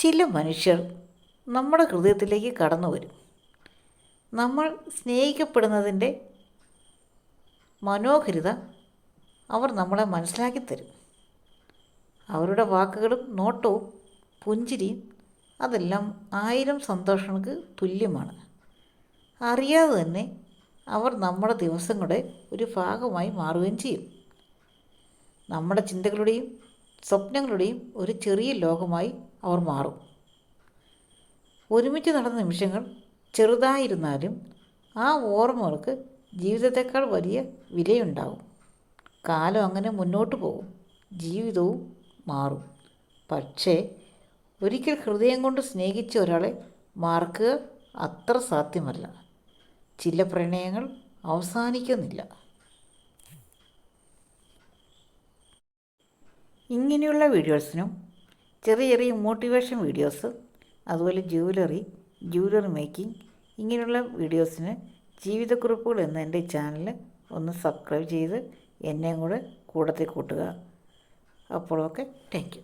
ചില മനുഷ്യർ നമ്മുടെ ഹൃദയത്തിലേക്ക് കടന്നു വരും. നമ്മൾ സ്നേഹിക്കപ്പെടുന്നതിൻ്റെ മനോഹാരിത അവർ നമ്മളെ മനസ്സിലാക്കി തരും. അവരുടെ വാക്കുകളും നോട്ടവും പുഞ്ചിരിയും അതെല്ലാം 1000 സന്തോഷങ്ങൾക്ക് തുല്യമാണ്. അറിയാതെ തന്നെ അവർ നമ്മുടെ ദിവസങ്ങളുടെ ഒരു ഭാഗമായി മാറുകയും ചെയ്യും. നമ്മുടെ ചിന്തകളുടെയും സ്വപ്നങ്ങളുടെയും ഒരു ചെറിയ ലോകമായി അവർ മാറും. ഒരുമിച്ച് നടന്ന നിമിഷങ്ങൾ ചെറുതായിരുന്നാലും ആ ഓർമ്മകൾക്ക് ജീവിതത്തേക്കാൾ വലിയ വിലയുണ്ടാകും. കാലം അങ്ങനെ മുന്നോട്ട് പോകും, ജീവിതവും മാറും. പക്ഷേ ഒരിക്കൽ ഹൃദയം കൊണ്ട് സ്നേഹിച്ച ഒരാളെ മറക്കുക അത്ര സാധ്യമല്ല. ചില പ്രണയങ്ങൾ അവസാനിക്കുന്നില്ല. ഇങ്ങനെയുള്ള വീഡിയോസിനും ചെറിയ ചെറിയ മോട്ടിവേഷൻ വീഡിയോസ്, അതുപോലെ ജ്വല്ലറി മേക്കിംഗ്, ഇങ്ങനെയുള്ള വീഡിയോസിന് ജീവിതക്കുറിപ്പുകൾ എന്ന എൻ്റെ ചാനൽ ഒന്ന് സബ്സ്ക്രൈബ് ചെയ്ത് എന്നെയും കൂടെ കൂട്ടത്തിൽ കൂട്ടുക. അപ്പോഴൊക്കെ താങ്ക് യു.